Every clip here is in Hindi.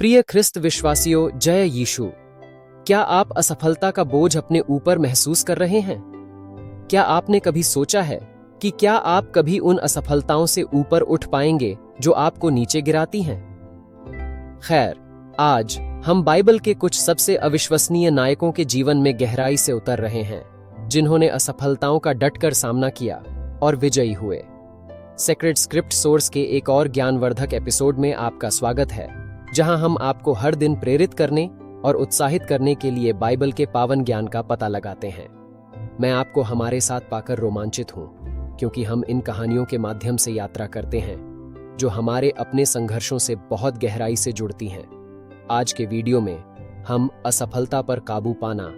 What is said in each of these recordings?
प्रिय ख्रिस्त विश्वासियों, जय यीशु। क्या आप असफलता का बोझ अपने ऊपर महसूस कर रहे हैं? क्या आपने कभी सोचा है कि क्या आप कभी उन असफलताओं से ऊपर उठ पाएंगे जो आपको नीचे गिराती हैं? खैर, आज हम बाइबल के कुछ सबसे अविश्वसनीय नायकों के जीवन में गहराई से उतर रहे हैं, जिन्होंने असफलताओं का डटकर सामना किया और विजयी हुए। सेक्रेड स्क्रिप्ट सोर्स के एक और ज्ञानवर्धक एपिसोड में आपका स्वागत है, जहां हम आपको हर दिन प्रेरित करने और उत्साहित करने के लिए बाइबल के पावन ज्ञान का पता लगाते हैं। मैं आपको हमारे साथ पाकर रोमांचित हूं, क्योंकि हम इन कहानियों के माध्यम से यात्रा करते हैं जो हमारे अपने संघर्षों से बहुत गहराई से जुड़ती हैं। आज के वीडियो में हम असफलता पर काबू पाना,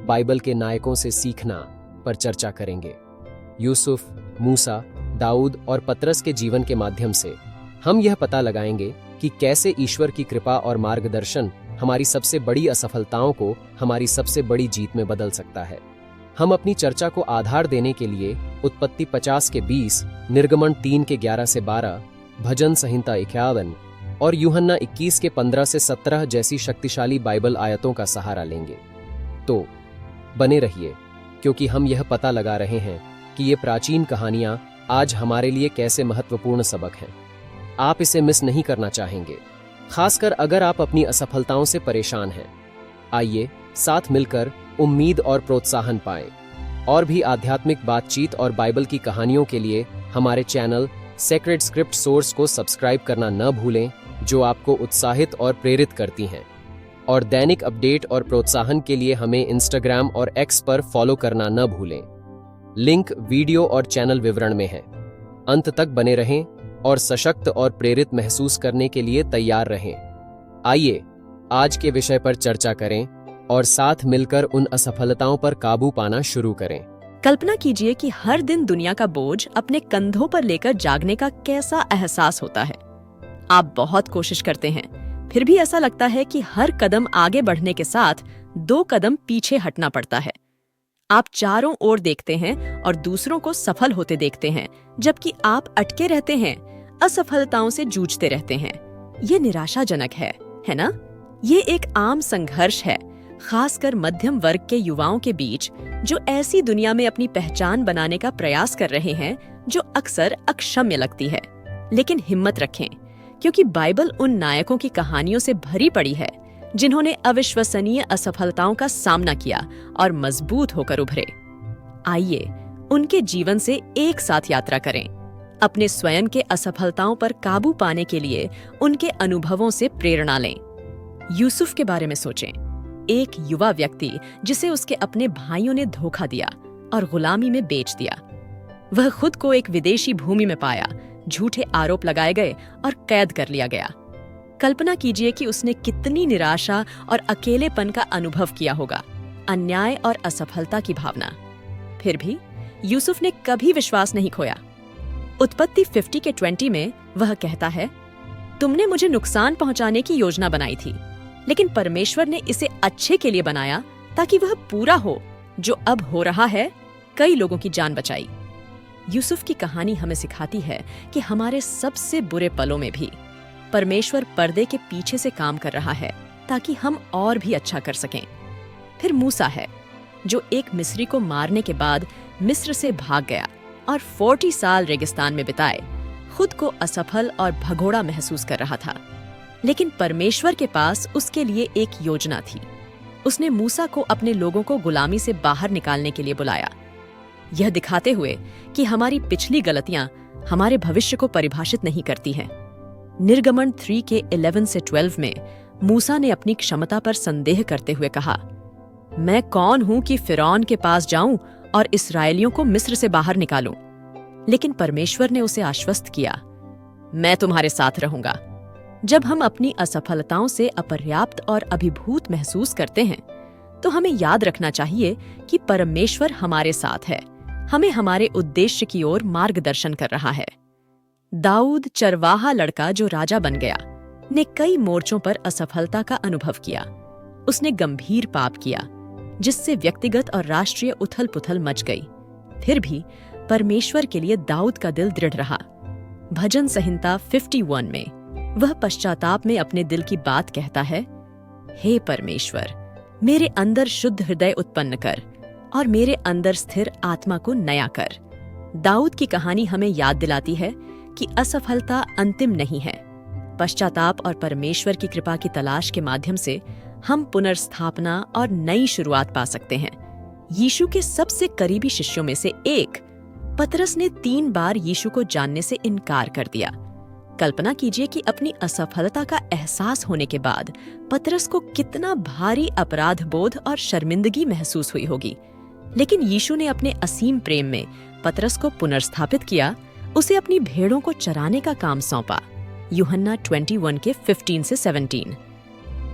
बाइबल के नायकों से सीखना पर चर्चा करेंगे। यूसुफ, मूसा, दाऊद और पतरस के जीवन के माध्यम से हम यह पता लगाएंगे कि कैसे ईश्वर की कृपा और मार्गदर्शन हमारी सबसे बड़ी असफलताओं को हमारी सबसे बड़ी जीत में बदल सकता है। हम अपनी चर्चा को आधार देने के लिए उत्पत्ति 50 के 20, निर्गमन 3 के 11 से 12, भजन संहिता 51 और यूहन्ना 21 के 15 से 17 जैसी शक्तिशाली बाइबल आयतों का सहारा लेंगे। तो बने रहिए, क्योंकि हम यह पता लगा रहे हैं कि ये प्राचीन कहानियां आज हमारे लिए कैसे महत्वपूर्ण सबक हैं। आप इसे मिस नहीं करना चाहेंगे, खासकर अगर आप अपनी असफलताओं से परेशान हैं। आइए साथ मिलकर उम्मीद और प्रोत्साहन पाएं। और भी आध्यात्मिक बातचीत और बाइबल की कहानियों के लिए हमारे चैनल सेक्रेड स्क्रिप्ट सोर्स को सब्सक्राइब करना न भूलें, जो आपको उत्साहित और प्रेरित करती हैं। और दैनिक अपडेट और प्रोत्साहन के लिए हमें इंस्टाग्राम और एक्स पर फॉलो करना न भूलें। लिंक वीडियो और चैनल विवरण में है। अंत तक बने रहें और सशक्त और प्रेरित महसूस करने के लिए तैयार रहें। आइए आज के विषय पर चर्चा करें और साथ मिलकर उन असफलताओं पर काबू पाना शुरू करें। कल्पना कीजिए कि हर दिन दुनिया का बोझ अपने कंधों पर लेकर जागने का कैसा एहसास होता है। आप बहुत कोशिश करते हैं, फिर भी ऐसा लगता है कि हर कदम आगे बढ़ने के साथ 2 कदम पीछे हटना पड़ता है। आप चारों ओर देखते हैं और दूसरों को सफल होते देखते हैं, जबकि आप अटके रहते हैं, असफलताओं से जूझते रहते हैं। ये निराशाजनक है ना? ये एक आम संघर्ष है, खासकर मध्यम वर्ग के युवाओं के बीच, जो ऐसी दुनिया में अपनी पहचान बनाने का प्रयास कर रहे हैं जो अक्सर अक्षम्य लगती है। लेकिन हिम्मत रखें, क्योंकि बाइबल उन नायकों की कहानियों से भरी पड़ी है जिन्होंने अविश्वसनीय असफलताओं का सामना किया और मजबूत होकर उभरे। आइए उनके जीवन से एक साथ यात्रा करें, अपने स्वयं के असफलताओं पर काबू पाने के लिए उनके अनुभवों से प्रेरणा लें। यूसुफ के बारे में सोचें, एक युवा व्यक्ति जिसे उसके अपने भाइयों ने धोखा दिया और गुलामी में बेच दिया। वह खुद को एक विदेशी भूमि में पाया, झूठे आरोप लगाए गए और कैद कर लिया गया। कल्पना कीजिए कि उसने कितनी निराशा और अकेलेपन का अनुभव किया होगा, अन्याय और असफलता की भावना। फिर भी यूसुफ ने कभी विश्वास नहीं खोया। उत्पत्ति 50 के 20 में वह कहता है, तुमने मुझे नुकसान पहुंचाने की योजना बनाई थी, लेकिन परमेश्वर ने इसे अच्छे के लिए बनाया ताकि वह पूरा हो। जो अब हो रहा है, कई लोगों की जान बचाई। यूसुफ की कहानी हमें सिखाती है कि हमारे सबसे बुरे पलों में भी परमेश्वर पर्दे के पीछे से काम कर रहा है, ताकि हम और भी अच्छा कर सकें। फिर मूसा है, जो एक मिस्री को मारने के बाद मिस्र से भाग गया और 40 साल रेगिस्तान में बिताए, खुद को असफल और भगोड़ा महसूस कर रहा था। लेकिन परमेश्वर के पास उसके लिए एक योजना थी। उसने मूसा को अपने लोगों को गुलामी से बाहर निकालने के लिए बुलाया, यह दिखाते हुए कि हमारी पिछली गलतियां हमारे भविष्य को परिभाषित नहीं करती हैं। निर्गमन 3 के 11 से 12 में मूसा ने अपनी क्षमता पर संदेह करते हुए कहा, मैं कौन हूं कि फिरौन के पास जाऊं और इस्राएलियों को मिस्र से बाहर निकालूं? लेकिन परमेश्वर ने उसे आश्वस्त किया, मैं तुम्हारे साथ रहूंगा। जब हम अपनी असफलताओं से अपर्याप्त और अभिभूत महसूस करते हैं, तो हमें याद रखना चाहिए कि परमेश्वर हमारे साथ है, हमें हमारे उद्देश्य की ओर मार्गदर्शन कर रहा है। दाऊद, चरवाहा लड़का जो राजा बन गया, ने कई मोर्चों पर असफलता का अनुभव किया। उसने गंभीर पाप किया, जिससे व्यक्तिगत और राष्ट्रीय उथल-पुथल मच गई। फिर भी परमेश्वर के लिए दाऊद का दिल दृढ़ रहा। भजन संहिता 51 में वह पश्चाताप में अपने दिल की बात कहता है, हे परमेश्वर, मेरे अंदर शुद्ध हृदय उत्पन्न कर और मेरे अंदर स्थिर आत्मा को नया कर। दाऊद की कहानी हमें याद दिलाती है कि असफलता अंतिम नहीं है। पश्चाताप और परमेश्वर की कृपा की तलाश के माध्यम से हम पुनर्स्थापना और नई शुरुआत पा सकते हैं। यीशु के सबसे करीबी शिष्यों में से एक पतरस ने 3 बार यीशु को जानने से इनकार कर दिया। कल्पना कीजिए कि अपनी असफलता का एहसास होने के बाद पतरस को कितना भारी अपराध बोध और शर्मिंदगी महसूस हुई होगी। लेकिन यीशु ने अपने असीम प्रेम में पतरस को पुनर्स्थापित किया, उसे अपनी भेड़ों को चराने का काम सौंपा। यूहन्ना 21 के 15 से 17।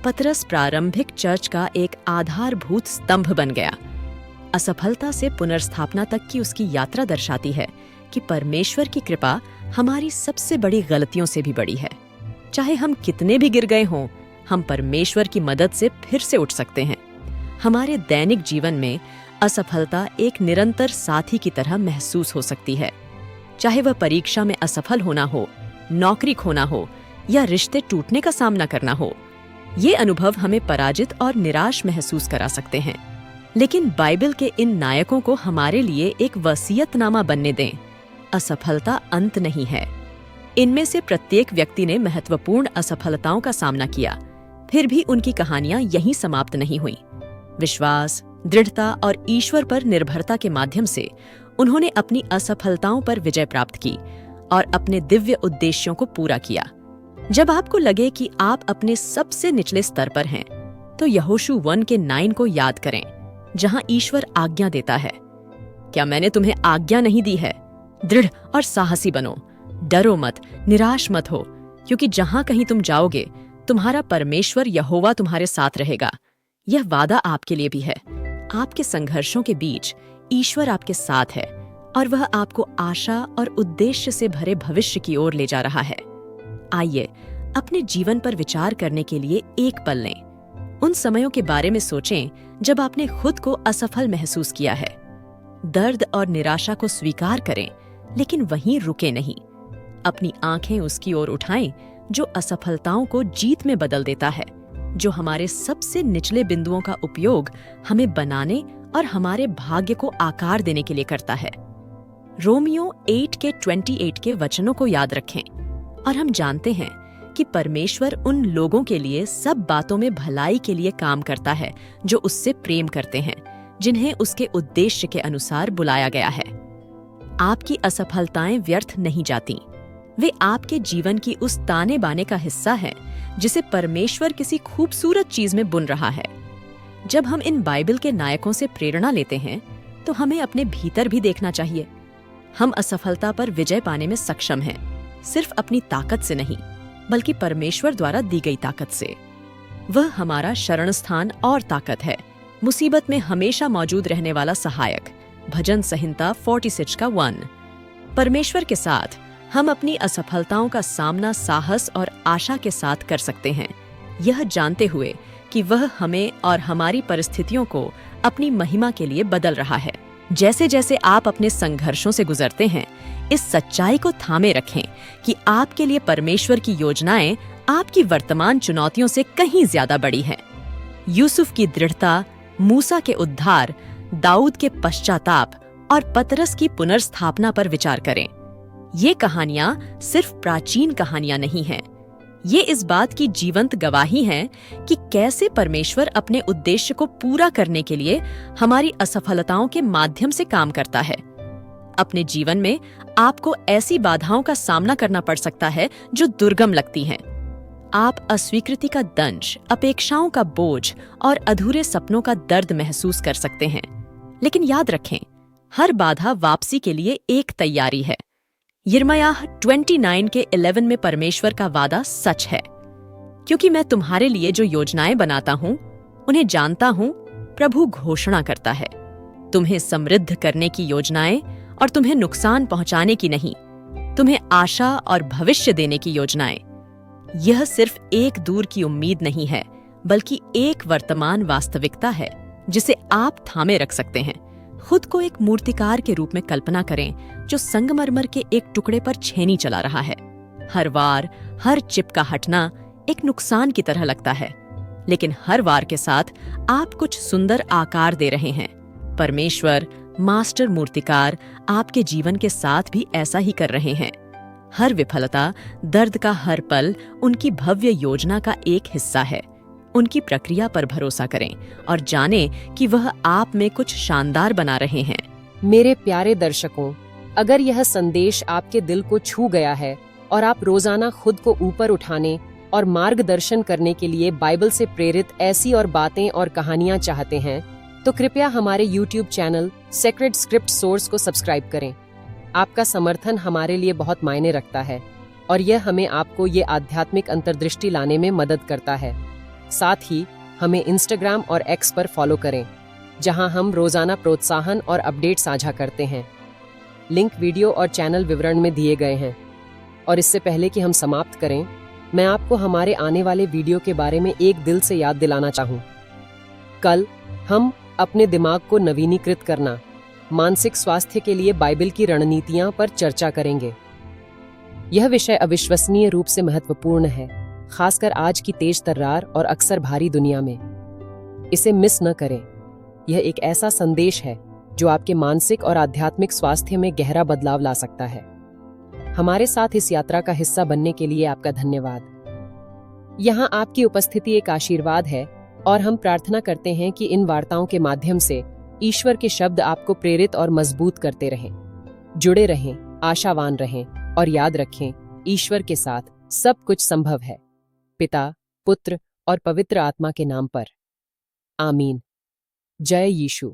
पतरस प्रारंभिक चर्च का एक आधारभूत स्तंभ बन गया। असफलता से पुनर्स्थापना तक की उसकी यात्रा दर्शाती है कि परमेश्वर की कृपा हमारी सबसे बड़ी गलतियों से भी बड़ी है। चाहे हम कितने भी गिर गए हों, हम परमेश्वर की मदद से फिर से उठ सकते हैं। हमारे दैनिक जीवन में असफलता एक निरंतर साथी की तरह महसूस हो सकती है। चाहे वह परीक्षा में असफल होना हो, नौकरी खोना हो या रिश्ते टूटने का सामना करना हो, ये अनुभव हमें पराजित और निराश महसूस करा सकते हैं। लेकिन बाइबल के इन नायकों को हमारे लिए एक वसीयतनामा बनने दें। असफलता अंत नहीं है। इनमें से प्रत्येक व्यक्ति ने महत्वपूर्ण असफलताओं का सामना किया, फिर भी उनकी कहानियां यहीं समाप्त नहीं हुई। विश्वास, दृढ़ता और ईश्वर पर निर्भरता के माध्यम से उन्होंने अपनी असफलताओं पर विजय प्राप्त की और अपने दिव्य उद्देश्यों को पूरा किया। जब आपको लगे कि आप अपने सबसे निचले स्तर पर हैं, तो यहोशू 1 के 9 को याद करें, जहां ईश्वर आज्ञा देता है, क्या मैंने तुम्हें आज्ञा नहीं दी है? दृढ़ और साहसी बनो, डरो मत, निराश मत हो, क्योंकि जहां कहीं तुम जाओगे, तुम्हारा परमेश्वर यहोवा तुम्हारे साथ रहेगा। यह वादा आपके लिए भी है। आपके संघर्षों के बीच ईश्वर आपके साथ है और वह आपको आशा और उद्देश्य से भरे भविष्य की ओर ले जा रहा है। आइए अपने जीवन पर विचार करने के लिए एक पल लें। उन समयों के बारे में सोचें जब आपने खुद को असफल महसूस किया है। दर्द और निराशा को स्वीकार करें, लेकिन वहीं रुके नहीं। अपनी आंखें उसकी ओर उठाएं जो असफलताओं को जीत में बदल देता है, जो हमारे सबसे निचले बिंदुओं का उपयोग हमें बनाने और हमारे भाग्य को आकार देने के लिए करता है। रोमियो 8 के 28 के वचनों को याद रखें और हम जानते हैं कि परमेश्वर उन लोगों के लिए सब बातों में भलाई के लिए काम करता है जो उससे प्रेम करते हैं, जिन्हें उसके उद्देश्य के अनुसार बुलाया गया है। आपकी असफलताएं व्यर्थ नहीं जाती। वे आपके जीवन की उस ताने बाने का हिस्सा है जिसे परमेश्वर किसी खूबसूरत चीज में बुन रहा है। जब हम इन बाइबल के नायकों से प्रेरणा लेते हैं, तो हमें अपने भीतर भी देखना चाहिए। हम असफलता पर विजय पाने में सक्षम हैं, सिर्फ अपनी ताकत से नहीं, बल्कि परमेश्वर द्वारा दी गई ताकत से। वह हमारा शरण स्थान और ताकत है, मुसीबत में हमेशा मौजूद रहने वाला सहायक। भजन संहिता 46 का 1। परमेश्वर के साथ हम अपनी असफलताओं का सामना साहस और आशा के साथ कर सकते हैं, यह जानते हुए कि वह हमें और हमारी परिस्थितियों को अपनी महिमा के लिए बदल रहा है। जैसे जैसे आप अपने संघर्षों से गुजरते हैं, इस सच्चाई को थामे रखें कि आपके लिए परमेश्वर की योजनाएं आपकी वर्तमान चुनौतियों से कहीं ज्यादा बड़ी हैं। यूसुफ की दृढ़ता, मूसा के उद्धार, दाऊद के पश्चाताप और पतरस की पुनर्स्थापना पर विचार करें। ये कहानियां सिर्फ प्राचीन कहानियां नहीं हैं। ये इस बात की जीवंत गवाही हैं कि कैसे परमेश्वर अपने उद्देश्य को पूरा करने के लिए हमारी असफलताओं के माध्यम से काम करता है। अपने जीवन में आपको ऐसी बाधाओं का सामना करना पड़ सकता है जो दुर्गम लगती हैं। आप अस्वीकृति का दंश, अपेक्षाओं का बोझ और अधूरे सपनों का दर्द महसूस कर सकते हैं। लेकिन याद रखें, हर बाधा वापसी के लिए एक तैयारी है। यिर्मयाह 29 के 11 में परमेश्वर का वादा सच है, क्योंकि मैं तुम्हारे लिए जो योजनाएं बनाता हूं उन्हें जानता हूं, प्रभु घोषणा करता है। तुम्हें समृद्ध करने की योजनाएं और तुम्हें नुकसान पहुंचाने की नहीं, तुम्हें आशा और भविष्य देने की योजनाएं। यह सिर्फ एक दूर की उम्मीद नहीं है, बल्कि एक वर्तमान वास्तविकता है जिसे आप थामे रख सकते हैं। खुद को एक मूर्तिकार के रूप में कल्पना करें जो संगमरमर के एक टुकड़े पर छेनी चला रहा है। हर वार हर चिप का हटना एक नुकसान की तरह लगता है, लेकिन हर वार के साथ आप कुछ सुंदर आकार दे रहे हैं। परमेश्वर, मास्टर मूर्तिकार, आपके जीवन के साथ भी ऐसा ही कर रहे हैं। हर विफलता, दर्द का हर पल उनकी भव्य योजना का एक हिस्सा है। उनकी प्रक्रिया पर भरोसा करें और जानें कि वह आप में कुछ शानदार बना रहे हैं। मेरे प्यारे दर्शकों, अगर यह संदेश आपके दिल को छू गया है और आप रोजाना खुद को ऊपर उठाने और मार्गदर्शन करने के लिए बाइबल से प्रेरित ऐसी और बातें और कहानियां चाहते हैं, तो कृपया हमारे YouTube channel sacred script source को सब्सक्राइब करें। आपका समर्थन हमारे लिए बहुत मायने रखता है और यह हमें आपको ये आध्यात्मिक अंतर्दृष्टि लाने में मदद करता है। साथ ही हमें Instagram और X पर फॉलो करें, जहां हम रोजाना प्रोत्साहन और अपडेट साझा करते हैं। लिंक वीडियो और चैनल विवरण में दिए गए हैं। और इससे पहले कि हम समाप्त करें, मैं आपको हमारे आने वाले वीडियो के बारे में एक दिल से याद दिलाना चाहूँ। कल हम अपने दिमाग को नवीनीकृत करना, मानसिक स्वास्थ्य के लिए बाइबल की रणनीतियां पर चर्चा करेंगे। यह विषय अविश्वसनीय रूप से महत्वपूर्ण है, खासकर आज की तेज तर्रार और अक्सर भारी दुनिया में। इसे मिस न करें। यह एक ऐसा संदेश है जो आपके मानसिक और आध्यात्मिक स्वास्थ्य में गहरा बदलाव ला सकता है। हमारे साथ इस यात्रा का हिस्सा बनने के लिए आपका धन्यवाद। यहाँ आपकी उपस्थिति एक आशीर्वाद है और हम प्रार्थना करते हैं कि इन वार्ताओं के माध्यम से ईश्वर के शब्द आपको प्रेरित और मजबूत करते रहें। जुड़े रहें, आशावान रहें और याद रखें, ईश्वर के साथ सब कुछ संभव है। पिता, पुत्र और पवित्र आत्मा के नाम पर आमीन। जय यीशु।